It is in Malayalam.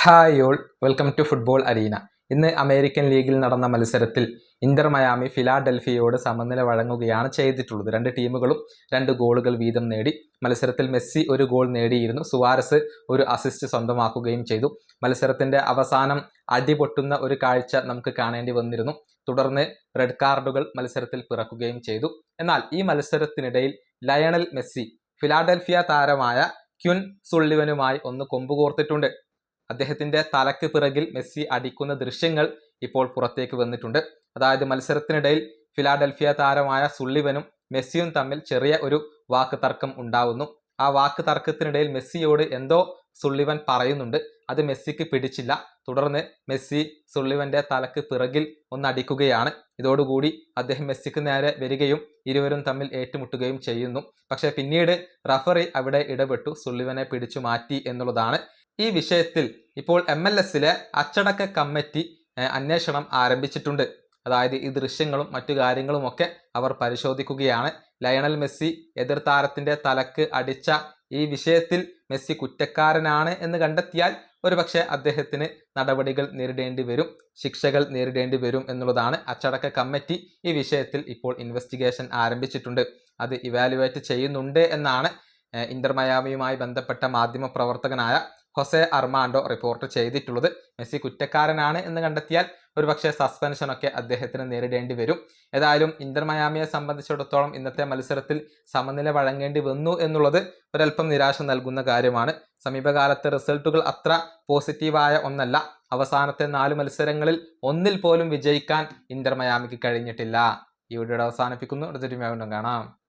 Hi all, welcome to football arena. ഇന്ന് അമേരിക്കൻ ലീഗിൽ നടന്ന മത്സരത്തിൽ ഇന്റർ മയാമി ഫിലാഡൽഫിയയോട് സമനില വഴങ്ങുകയാണ് ചെയ്തിട്ടുള്ളത്. രണ്ട് ടീമുകളും 2 ഗോളുകൾ വീതം നേടി. മത്സരത്തിൽ മെസ്സി ഒരു ഗോൾ നേടിയിരുന്നു. സുവാരസ് ഒരു അസിസ്റ്റ് സ്വന്തമാക്കുകയും ചെയ്തു. മത്സരത്തിന്റെ അവസാനം അടിപൊട്ടുന്ന ഒരു കാഴ്ച നമുക്ക് കാണേണ്ടി വന്നിരുന്നു. തുടർന്ന് റെഡ് കാർഡുകൾ മത്സരത്തിൽ പിറക്കുകയും ചെയ്തു. എന്നാൽ ഈ മത്സരത്തിനിടയിൽ ലയണൽ മെസ്സി ഫിലാഡൽഫിയ താരമായ ക്വിൻ സുള്ളിവനുമായി ഒന്ന് കൊമ്പുകോർത്തിട്ടുണ്ട്. അദ്ദേഹത്തിന്റെ തലക്ക് പിറകിൽ മെസ്സി അടിക്കുന്ന ദൃശ്യങ്ങൾ ഇപ്പോൾ പുറത്തേക്ക് വന്നിട്ടുണ്ട്. അതായത് മത്സരത്തിനിടയിൽ ഫിലാഡൽഫിയ താരമായ സുള്ളിവനും മെസ്സിയും തമ്മിൽ ചെറിയ ഒരു വാക്ക് തർക്കം ഉണ്ടാവുന്നു. ആ വാക്ക് തർക്കത്തിനിടയിൽ മെസ്സിയോട് എന്തോ സുള്ളിവൻ പറയുന്നുണ്ട്. അത് മെസ്സിക്ക് പിടിച്ചില്ല. തുടർന്ന് മെസ്സി സുള്ളിവന്റെ തലക്ക് പിറകിൽ ഒന്നടിക്കുകയാണ്. ഇതോടുകൂടി അദ്ദേഹം മെസ്സിക്ക് നേരെ വരികയും ഇരുവരും തമ്മിൽ ഏറ്റുമുട്ടുകയും ചെയ്യുന്നു. പക്ഷേ പിന്നീട് റഫറി അവിടെ ഇടപെട്ടു സുള്ളിവനെ പിടിച്ചു മാറ്റി എന്നുള്ളതാണ്. ഈ വിഷയത്തിൽ ഇപ്പോൾ MLS-ലെ അച്ചടക്ക കമ്മിറ്റി അന്വേഷണം ആരംഭിച്ചിട്ടുണ്ട്. അതായത് ഈ ദൃശ്യങ്ങളും മറ്റു കാര്യങ്ങളുമൊക്കെ അവർ പരിശോധിക്കുകയാണ്. ലയണൽ മെസ്സി എതിർ താരത്തിന്റെ തലക്ക് അടിച്ച ഈ വിഷയത്തിൽ മെസ്സി കുറ്റക്കാരനാണ് എന്ന് കണ്ടെത്തിയാൽ ഒരുപക്ഷെ അദ്ദേഹത്തിന് നടപടികൾ നേരിടേണ്ടി വരും, ശിക്ഷകൾ നേരിടേണ്ടി വരും എന്നുള്ളതാണ്. അച്ചടക്ക കമ്മിറ്റി ഈ വിഷയത്തിൽ ഇപ്പോൾ ഇൻവെസ്റ്റിഗേഷൻ ആരംഭിച്ചിട്ടുണ്ട്. അത് ഇവാലുവേറ്റ് ചെയ്യുന്നുണ്ട് എന്നാണ് ഇന്റർ മയാമിയുമായി ബന്ധപ്പെട്ട മാധ്യമ പ്രവർത്തകനായ ഹൊസെ അർമാൻഡോ റിപ്പോർട്ട് ചെയ്തിട്ടുള്ളത്. മെസ്സി കുറ്റക്കാരനാണ് എന്ന് കണ്ടെത്തിയാൽ ഒരുപക്ഷെ സസ്പെൻഷനൊക്കെ അദ്ദേഹത്തിന് നേരിടേണ്ടി വരും. ഏതായാലും ഇന്റർ മയാമിയെ സംബന്ധിച്ചിടത്തോളം ഇന്നത്തെ മത്സരത്തിൽ സമനില വഴങ്ങേണ്ടി വന്നു എന്നുള്ളത് ഒരൽപ്പം നിരാശ നൽകുന്ന കാര്യമാണ്. സമീപകാലത്തെ റിസൾട്ടുകൾ അത്ര പോസിറ്റീവായ ഒന്നല്ല. അവസാനത്തെ 4 മത്സരങ്ങളിൽ ഒന്നിൽ പോലും വിജയിക്കാൻ ഇന്റർ മയാമിക്ക് കഴിഞ്ഞിട്ടില്ല. ഈ വീഡിയോ അവസാനിപ്പിക്കുന്നു. അടുത്തൊരു വീണ്ടും കാണാം.